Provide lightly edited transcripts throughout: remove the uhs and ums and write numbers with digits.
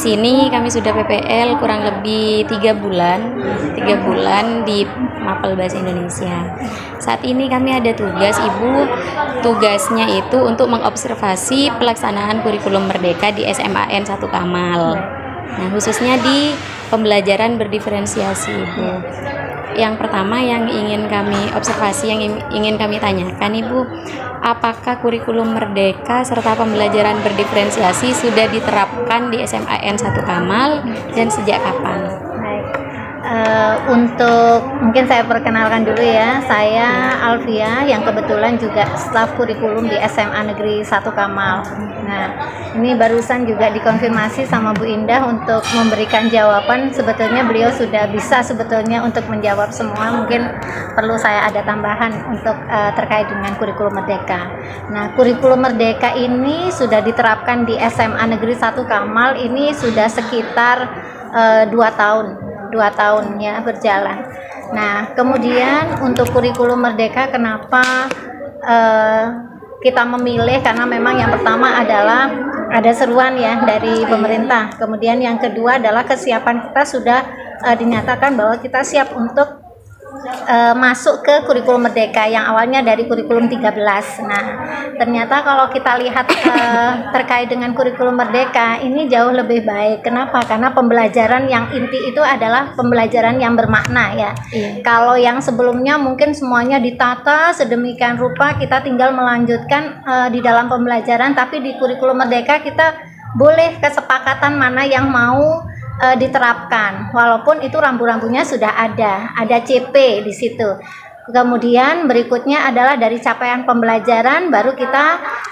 sini kami sudah PPL kurang lebih 3 bulan di Mapel Bahasa Indonesia. Saat ini kami ada tugas Ibu, tugasnya itu untuk mengobservasi pelaksanaan kurikulum merdeka di SMAN 1 Kamal. Nah, khususnya di pembelajaran berdiferensiasi, Ibu. Yang pertama yang ingin kami observasi, yang ingin kami tanyakan, Ibu, apakah kurikulum merdeka serta pembelajaran berdiferensiasi sudah diterapkan di SMAN 1 Kamal dan sejak kapan? Untuk mungkin saya perkenalkan dulu ya, saya Alfia yang kebetulan juga staf kurikulum di SMA Negeri 1 Kamal. Nah, ini barusan juga dikonfirmasi sama Bu Indah untuk memberikan jawaban. Sebetulnya beliau sudah bisa sebetulnya untuk menjawab semua. Mungkin perlu saya ada tambahan untuk terkait dengan kurikulum merdeka. Nah, kurikulum merdeka ini sudah diterapkan di SMA Negeri 1 Kamal ini sudah sekitar 2 tahun ya berjalan. Nah, kemudian untuk kurikulum merdeka kenapa kita memilih, karena memang yang pertama adalah ada seruan ya dari pemerintah. Kemudian yang kedua adalah kesiapan kita sudah dinyatakan bahwa kita siap untuk masuk ke kurikulum merdeka yang awalnya dari kurikulum 13. Nah, ternyata kalau kita lihat terkait dengan kurikulum merdeka ini jauh lebih baik. Kenapa? Karena pembelajaran yang inti itu adalah pembelajaran yang bermakna ya. Kalau yang sebelumnya mungkin semuanya ditata sedemikian rupa, kita tinggal melanjutkan di dalam pembelajaran, tapi di kurikulum merdeka kita boleh kesepakatan mana yang mau diterapkan, walaupun itu rambu-rambunya sudah ada CP di situ. Kemudian berikutnya adalah dari capaian pembelajaran, baru kita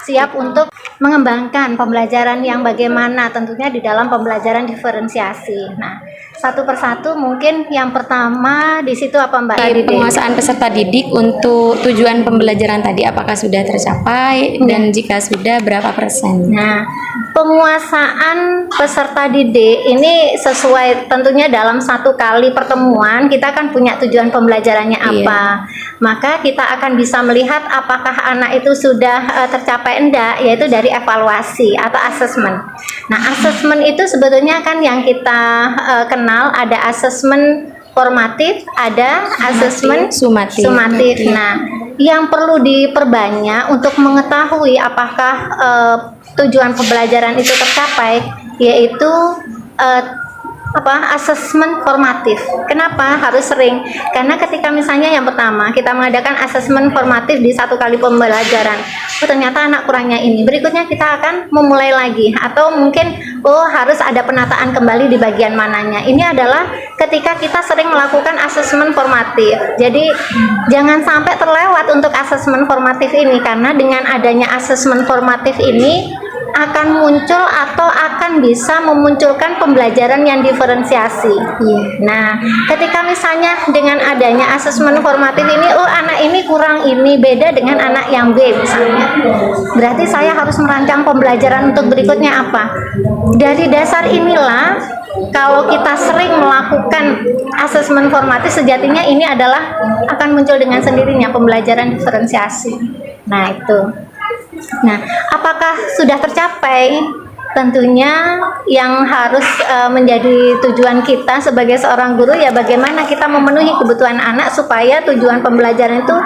siap untuk mengembangkan pembelajaran yang bagaimana, tentunya di dalam pembelajaran diferensiasi. Nah, satu persatu mungkin yang pertama di situ apa Mbak? Penguasaan peserta didik untuk tujuan pembelajaran tadi apakah sudah tercapai dan jika sudah berapa persen? Nah, penguasaan peserta didik ini sesuai tentunya dalam satu kali pertemuan kita kan punya tujuan pembelajarannya apa. Maka kita akan bisa melihat apakah anak itu sudah tercapai enggak, yaitu dari evaluasi atau asesmen. Nah, asesmen itu sebetulnya kan yang kita kenal ada asesmen formatif, ada asesmen sumatif. Nah, yang perlu diperbanyak untuk mengetahui apakah tujuan pembelajaran itu tercapai, yaitu asesmen formatif. Kenapa harus sering? Karena ketika misalnya yang pertama kita mengadakan asesmen formatif di satu kali pembelajaran, ternyata anak kurangnya ini, berikutnya kita akan memulai lagi, atau mungkin harus ada penataan kembali di bagian mananya. Ini adalah ketika kita sering melakukan asesmen formatif. Jadi jangan sampai terlewat untuk asesmen formatif ini, karena dengan adanya asesmen formatif ini akan muncul atau akan bisa memunculkan pembelajaran yang diferensiasi. Nah, ketika misalnya dengan adanya asesmen formatif ini, anak ini kurang ini, beda dengan anak yang B misalnya, berarti saya harus merancang pembelajaran untuk berikutnya apa? Dari dasar inilah, kalau kita sering melakukan asesmen formatif, sejatinya ini adalah akan muncul dengan sendirinya pembelajaran diferensiasi. Nah, itu. Nah, apakah sudah tercapai? Tentunya yang harus menjadi tujuan kita sebagai seorang guru ya bagaimana kita memenuhi kebutuhan anak supaya tujuan pembelajaran itu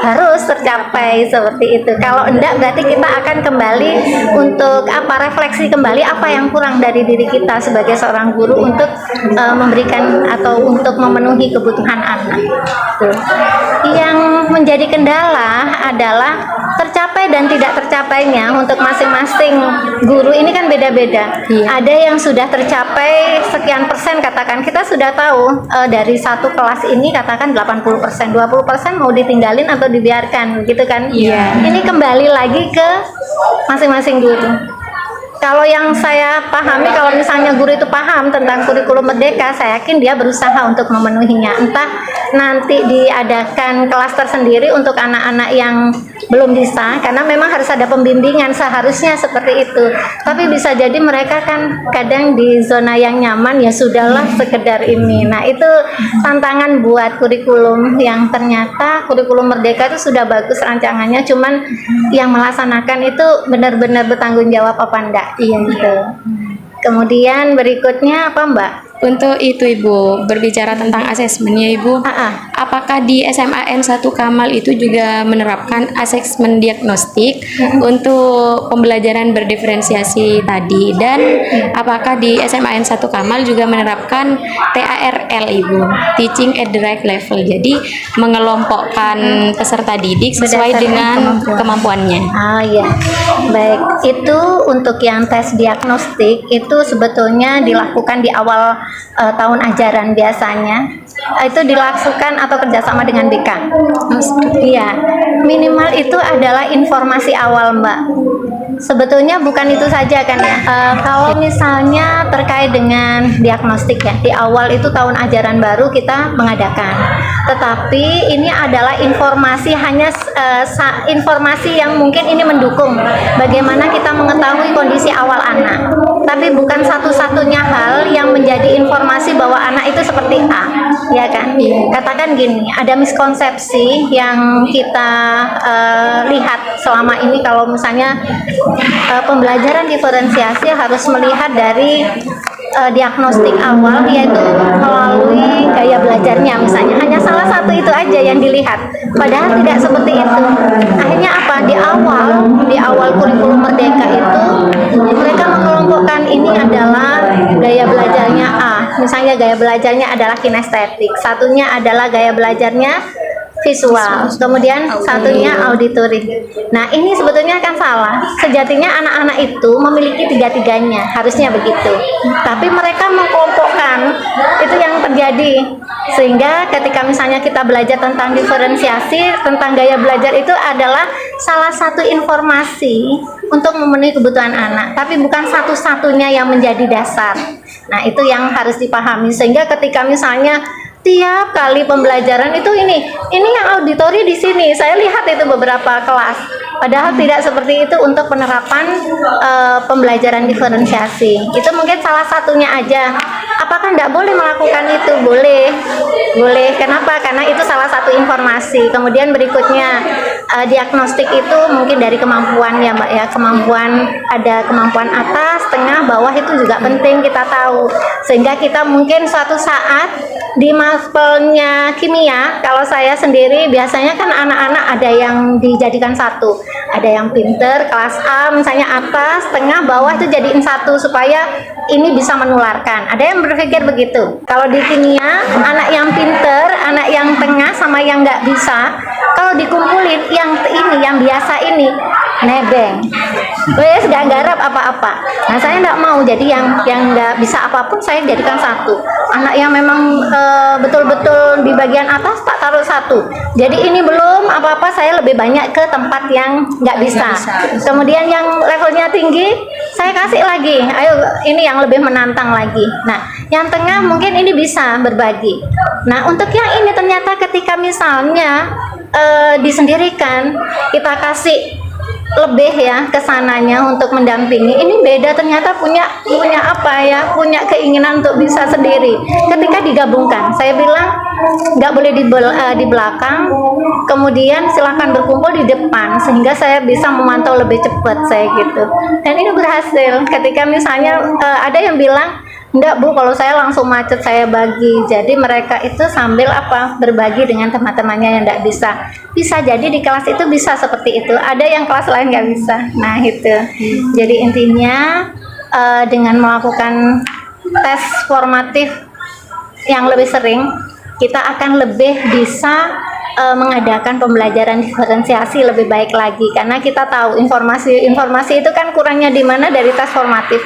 harus tercapai seperti itu. Kalau enggak berarti kita akan kembali untuk refleksi kembali apa yang kurang dari diri kita sebagai seorang guru untuk memberikan atau untuk memenuhi kebutuhan anak. Tuh. Yang menjadi kendala adalah tercapai dan tidak tercapainya untuk masing-masing guru ini kan beda-beda. Ada yang sudah tercapai sekian persen, katakan kita sudah tahu dari satu kelas ini katakan 80%, 20% mau ditinggalin atau dibiarkan gitu kan. Ini kembali lagi ke masing-masing guru. Kalau yang saya pahami, kalau misalnya guru itu paham tentang kurikulum merdeka, saya yakin dia berusaha untuk memenuhinya. Entah nanti diadakan kelas tersendiri untuk anak-anak yang belum bisa, karena memang harus ada pembimbingan, seharusnya seperti itu. Tapi bisa jadi mereka kan kadang di zona yang nyaman, ya sudahlah sekedar ini. Nah, itu tantangan buat kurikulum yang ternyata kurikulum merdeka itu sudah bagus rancangannya, cuman yang melaksanakan itu benar-benar bertanggung jawab apa enggak. Iya gitu. Kemudian berikutnya apa Mbak? Untuk itu Ibu, berbicara tentang asesmennya Ibu, apakah di SMAN 1 Kamal itu juga menerapkan asesmen diagnostik untuk pembelajaran berdiferensiasi tadi, dan apakah di SMAN 1 Kamal juga menerapkan TARL Ibu, Teaching at the Right Level, jadi mengelompokkan peserta didik sesuai dengan kemampuannya. Iya, baik. Itu untuk yang tes diagnostik itu sebetulnya dilakukan di awal tahun ajaran biasanya. Itu dilakukan atau kerjasama dengan BK. Iya, minimal itu adalah informasi awal Mbak. Sebetulnya bukan itu saja kan ya. Kalau misalnya terkait dengan diagnostik ya, di awal itu tahun ajaran baru kita mengadakan. Tetapi ini adalah informasi hanya informasi yang mungkin ini mendukung bagaimana kita mengetahui kondisi awal anak. Tapi bukan satu-satunya hal yang menjadi informasi bahwa anak itu seperti A, ya kan? Katakan gini, ada miskonsepsi yang kita lihat selama ini kalau misalnya pembelajaran diferensiasi harus melihat dari diagnostik awal, yaitu melalui gaya belajarnya misalnya. Hanya salah satu itu aja yang dilihat, padahal tidak seperti itu. Akhirnya apa? Di awal kurikulum Merdeka itu mereka mengelompokkan ini adalah gaya belajarnya A, misalnya gaya belajarnya adalah kinestetik, satunya adalah gaya belajarnya visual, kemudian satunya auditory. Nah, ini sebetulnya kan salah. Sejatinya anak-anak itu memiliki tiga-tiganya, harusnya begitu. Tapi mereka mengkelompokkan, itu yang terjadi. Sehingga ketika misalnya kita belajar tentang diferensiasi, tentang gaya belajar itu adalah salah satu informasi untuk memenuhi kebutuhan anak, tapi bukan satu-satunya yang menjadi dasar. Nah, itu yang harus dipahami. Sehingga ketika misalnya tiap kali pembelajaran itu ini yang auditori di sini, saya lihat itu beberapa kelas, padahal tidak seperti itu untuk penerapan pembelajaran diferensiasi. Itu mungkin salah satunya aja. Apakah tidak boleh melakukan itu? Boleh. Kenapa? Karena itu salah satu informasi. Kemudian berikutnya diagnostik itu mungkin dari kemampuan ya Mbak ya, ada kemampuan atas, tengah, bawah, itu juga penting kita tahu, sehingga kita mungkin suatu saat di maspelnya kimia, kalau saya sendiri biasanya kan anak-anak ada yang dijadikan satu, ada yang pinter kelas A misalnya atas, tengah, bawah itu jadiin satu supaya ini bisa menularkan. Ada yang berpikir begitu. Kalau di kimia, anak yang pinter, anak yang tengah sama yang nggak bisa, kalau dikumpulin yang biasa ini nebeng, wes nggak garap apa-apa. Nah, saya nggak mau, jadi yang nggak bisa apapun saya jadikan satu. Anak yang memang betul-betul di bagian atas tak taruh satu. Jadi ini belum apa-apa, saya lebih banyak ke tempat yang nggak bisa. Kemudian yang levelnya tinggi, saya kasih lagi. Ayo, ini yang lebih menantang lagi. Nah, yang tengah mungkin ini bisa berbagi. Nah, untuk yang ini ternyata ketika misalnya disendirikan, kita kasih lebih ya kesananya untuk mendampingi, ini beda, ternyata punya apa ya, punya keinginan untuk bisa sendiri. Ketika digabungkan, saya bilang nggak boleh di belakang, kemudian silahkan berkumpul di depan, sehingga saya bisa memantau lebih cepat, saya gitu. Dan ini berhasil. Ketika misalnya ada yang bilang, enggak Bu, kalau saya langsung macet saya bagi. Jadi mereka itu sambil berbagi dengan teman-temannya yang enggak bisa. Bisa jadi di kelas itu bisa seperti itu. Ada yang kelas lain nggak bisa. Nah itu. Jadi intinya dengan melakukan tes formatif yang lebih sering, kita akan lebih bisa mengadakan pembelajaran diferensiasi lebih baik lagi, karena kita tahu informasi itu kan kurangnya di mana dari tes formatif.